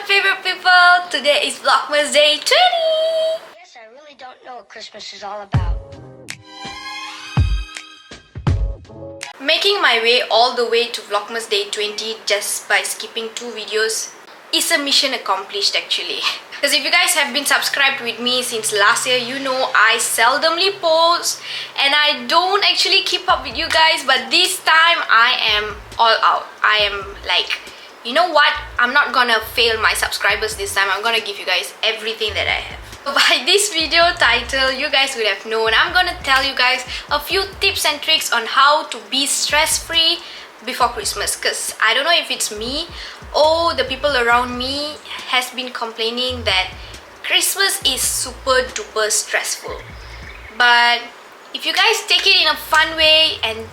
my favorite people! Today is Vlogmas Day 20! Yes, I really don't know what Christmas is all about. Making my way all the way to Vlogmas Day 20 just by skipping 2 videos is a mission accomplished actually. Because if you guys have been subscribed with me since last year, you know I seldomly post and I don't actually keep up with you guys, but this time I am all out. I am like, you know what? I'm not gonna fail my subscribers this time. I'm gonna give you guys everything that I have. So by this video title, you guys would have known I'm gonna tell you guys a few tips and tricks on how to be stress-free before Christmas. Because I don't know if it's me or the people around me has been complaining that Christmas is super duper stressful. But if you guys take it in a fun way and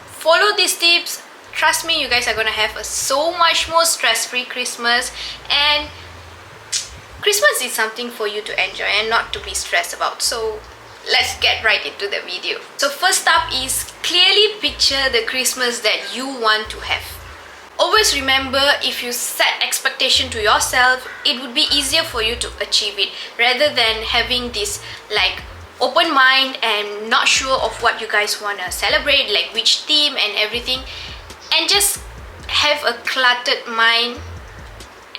follow these tips, trust me, you guys are gonna have a so much more stress-free Christmas, and Christmas is something for you to enjoy and not to be stressed about. So let's get right into the video. So first up is clearly picture the Christmas that you want to have. Always remember, if you set expectation to yourself, it would be easier for you to achieve it rather than having this like open mind and not sure of what you guys want to celebrate, like which theme and everything, and just have a cluttered mind,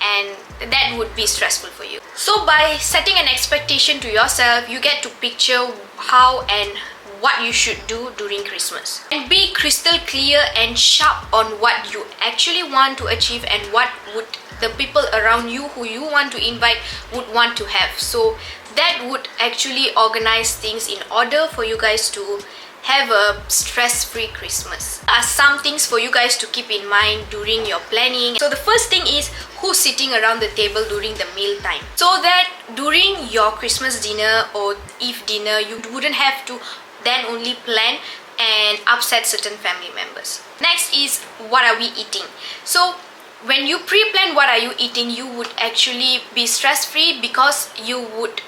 and that would be stressful for you. So by setting an expectation to yourself, you get to picture how and what you should do during Christmas, and be crystal clear and sharp on what you actually want to achieve and what would the people around you who you want to invite would want to have. So that would actually organize things in order for you guys to have a stress-free Christmas. Some things for you guys to keep in mind during your planning. So the first thing is who's sitting around the table during the meal time, so that during your Christmas dinner or Eve dinner, you wouldn't have to then only plan and upset certain family members. Next is what are we eating. So when you pre-plan what are you eating, you would actually be stress-free because you would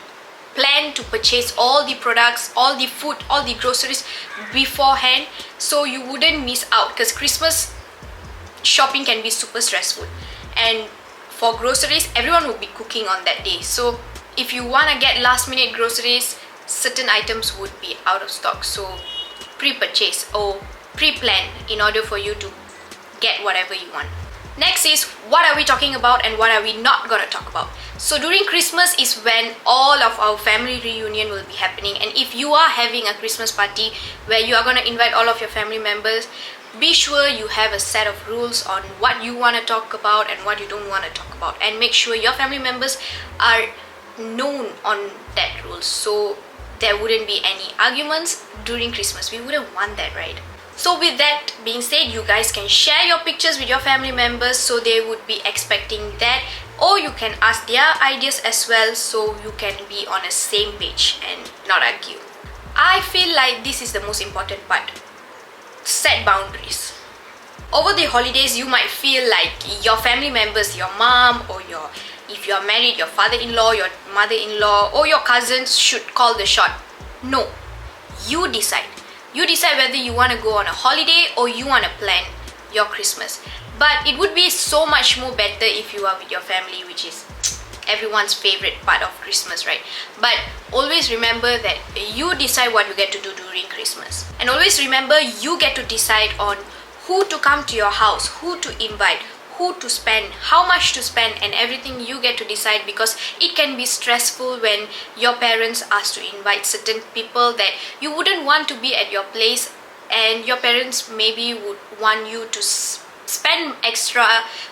plan to purchase all the products, all the food, all the groceries beforehand, so you wouldn't miss out, because Christmas shopping can be super stressful, and for groceries everyone will be cooking on that day. So if you want to get last minute groceries, certain items would be out of stock, so pre-purchase or pre-plan in order for you to get whatever you want. Next is what are we talking about and what are we not gonna talk about. So during Christmas is when all of our family reunion will be happening, and if you are having a Christmas party where you are gonna invite all of your family members, be sure you have a set of rules on what you want to talk about and what you don't want to talk about, and make sure your family members are known on that rules, so there wouldn't be any arguments during Christmas. We wouldn't want that, right? So with that being said, you guys can share your pictures with your family members, so they would be expecting that, or you can ask their ideas as well, so you can be on the same page and not argue. I feel like this is the most important part. Set boundaries. Over the holidays, you might feel like your family members, your mom, or if you're married, your father-in-law, your mother-in-law, or your cousins should call the shot. No, you decide. You decide whether you want to go on a holiday or you want to plan your Christmas. But it would be so much more better if you are with your family, which is everyone's favorite part of Christmas, right? But always remember that you decide what you get to do during Christmas. And always remember, you get to decide on who to come to your house, who to invite, who to spend, how much to spend, and everything you get to decide, because it can be stressful when your parents ask to invite certain people that you wouldn't want to be at your place, and your parents maybe would want you to spend extra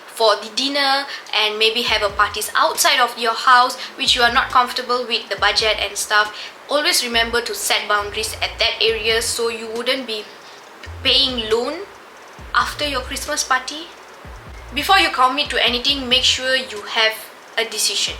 for the dinner and maybe have a parties outside of your house which you are not comfortable with the budget and stuff. Always remember to set boundaries at that area, so you wouldn't be paying loan after your Christmas party. Before you commit to anything, make sure you have a decision.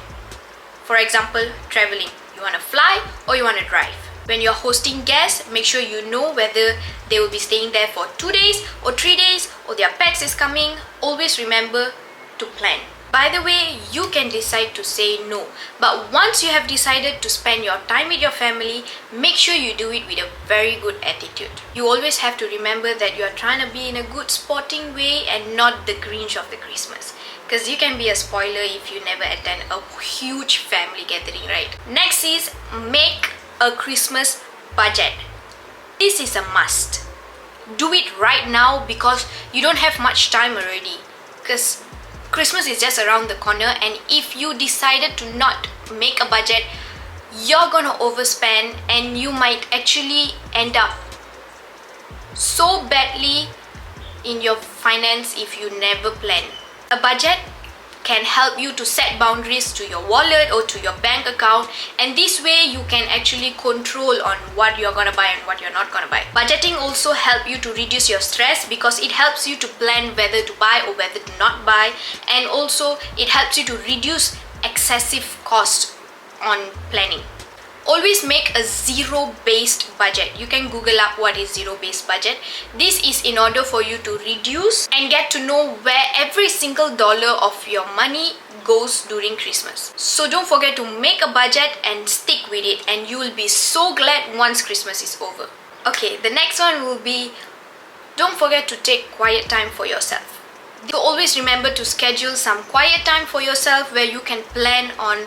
For example, traveling. You want to fly or you want to drive. When you're hosting guests, make sure you know whether they will be staying there for 2 days or 3 days, or their pets is coming. Always remember to plan. By the way, you can decide to say no, but once you have decided to spend your time with your family, make sure you do it with a very good attitude. You always have to remember that you are trying to be in a good sporting way and not the Grinch of the Christmas. because you can be a spoiler if you never attend a huge family gathering, right? Next is make a Christmas budget. This is a must. Do it right now because you don't have much time already, because Christmas is just around the corner, and if you decided to not make a budget, you're gonna overspend and you might actually end up so badly in your finance if you never plan. A budget can help you to set boundaries to your wallet or to your bank account, and this way you can actually control on what you're gonna buy and what you're not gonna buy. Budgeting also help you to reduce your stress because it helps you to plan whether to buy or whether to not buy, and also it helps you to reduce excessive cost on planning. Always make a zero-based budget. You can Google up what is zero-based budget. This is in order for you to reduce and get to know where every single dollar of your money goes during Christmas. So don't forget to make a budget and stick with it, and you will be so glad once Christmas is over. Okay, the next one will be, don't forget to take quiet time for yourself. So always remember to schedule some quiet time for yourself where you can plan on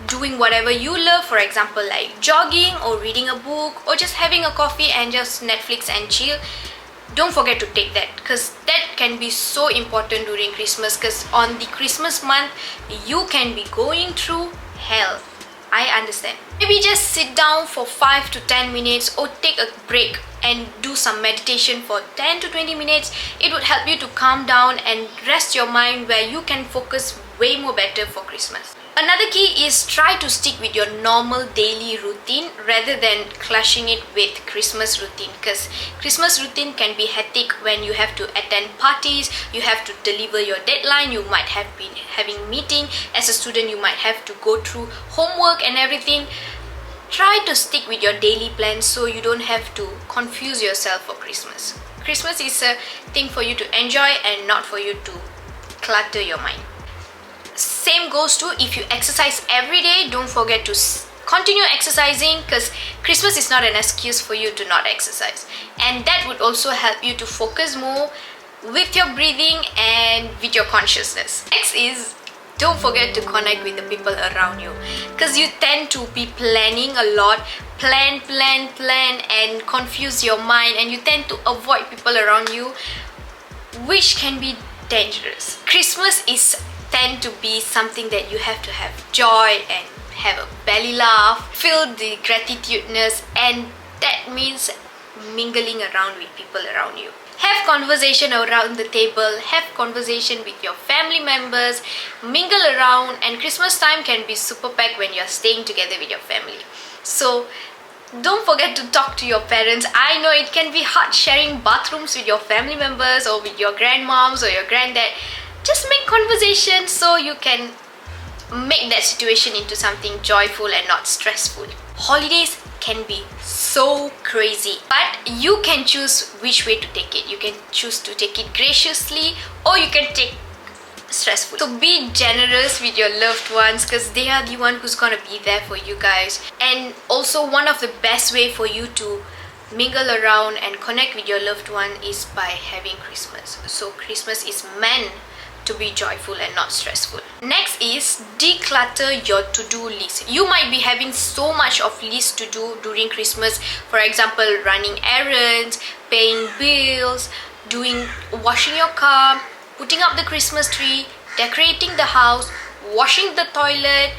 doing whatever you love, for example like jogging or reading a book or just having a coffee and just Netflix and chill. Don't forget to take that, because that can be so important during Christmas, because on the Christmas month you can be going through hell. I understand. Maybe just sit down for 5 to 10 minutes or take a break and do some meditation for 10 to 20 minutes. It would help you to calm down and rest your mind, where you can focus way more better for Christmas. Another key is try to stick with your normal daily routine rather than clashing it with Christmas routine, because Christmas routine can be hectic when you have to attend parties, you have to deliver your deadline, you might have been having meeting. As a student, you might have to go through homework and everything. Try to stick with your daily plans so you don't have to confuse yourself for Christmas. Christmas is a thing for you to enjoy and not for you to clutter your mind. Same goes to if you exercise every day, don't forget to continue exercising, because Christmas is not an excuse for you to not exercise, and that would also help you to focus more with your breathing and with your consciousness. Next is, don't forget to connect with the people around you, because you tend to be planning a lot, plan and confuse your mind, and you tend to avoid people around you, which can be dangerous. Christmas is tend to be something that you have to have joy and have a belly laugh, feel the gratitudeness, and that means mingling around with people around you. Have conversation around the table, have conversation with your family members, mingle around, and Christmas time can be super packed when you're staying together with your family. So don't forget to talk to your parents. I know it can be hard sharing bathrooms with your family members or with your grandmoms or your granddad. Just make conversation so you can make that situation into something joyful and not stressful. Holidays can be so crazy, but you can choose which way to take it. You can choose to take it graciously, or you can take stressful. So be generous with your loved ones, because they are the one who's gonna be there for you guys. And also, one of the best way for you to mingle around and connect with your loved one is by having Christmas. So Christmas is meant to be joyful and not stressful. Next is declutter your to-do list. You might be having so much of list to do during Christmas. For example, running errands, paying bills, washing your car, putting up the Christmas tree, decorating the house, washing the toilet.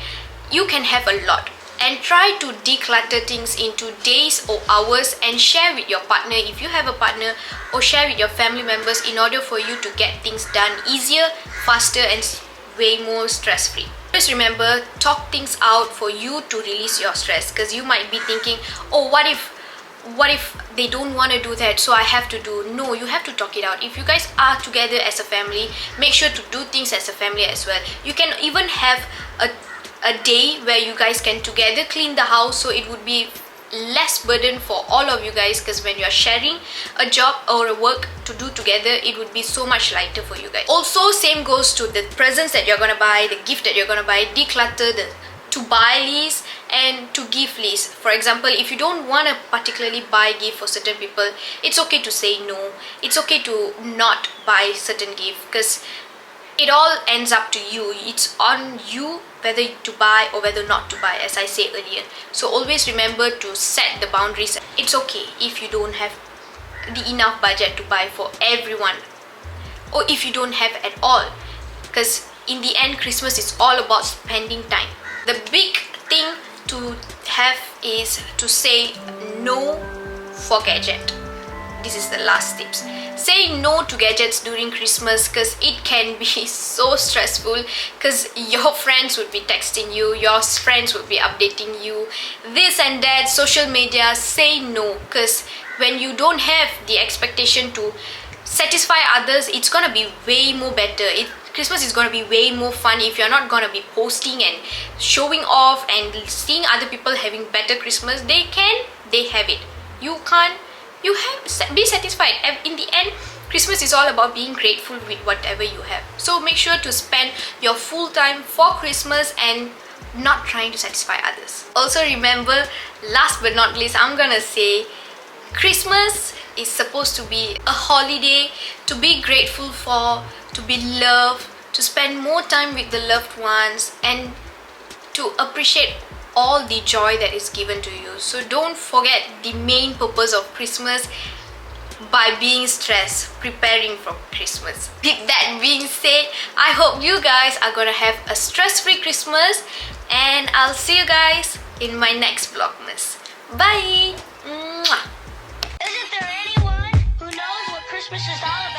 You can have a lot. And try to declutter things into days or hours and share with your partner if you have a partner, or share with your family members in order for you to get things done easier, faster, and way more stress-free. Just remember, talk things out for you to release your stress, because you might be thinking, oh, what if they don't want to do that, so I have to do. No, you have to talk it out. If you guys are together as a family, make sure to do things as a family as well. You can even have a day where you guys can together clean the house, so it would be less burden for all of you guys, because when you're sharing a job or a work to do together, it would be so much lighter for you guys. Also, same goes to the presents that you're gonna buy, the gift that you're gonna buy. Declutter the to buy list and to give list. For example, if you don't want to particularly buy gift for certain people, it's okay to say no. It's okay to not buy certain gift, because it all ends up to you. It's on you whether to buy or whether not to buy, as I said earlier. So always remember to set the boundaries. It's okay if you don't have the enough budget to buy for everyone, or if you don't have at all, because in the end Christmas is all about spending time. The big thing to have is to say no for gadget. This is the last tips. Say no to gadgets during Christmas, because it can be so stressful, because your friends would be texting you, your friends would be updating you, this and that, social media. Say no, because when you don't have the expectation to satisfy others, it's gonna be way more better. Christmas is gonna be way more fun if you're not gonna be posting and showing off and seeing other people having better Christmas. They have it. You can't. Be satisfied. In the end, Christmas is all about being grateful with whatever you have. So make sure to spend your full time for Christmas and not trying to satisfy others. Also remember, last but not least, I'm gonna say Christmas is supposed to be a holiday to be grateful for, to be loved, to spend more time with the loved ones, and to appreciate all the joy that is given to you. So don't forget the main purpose of Christmas by being stressed, preparing for Christmas. With that being said, I hope you guys are gonna have a stress-free Christmas, and I'll see you guys in my next Vlogmas. Bye! Mwah. Isn't there anyone who knows what Christmas is all about?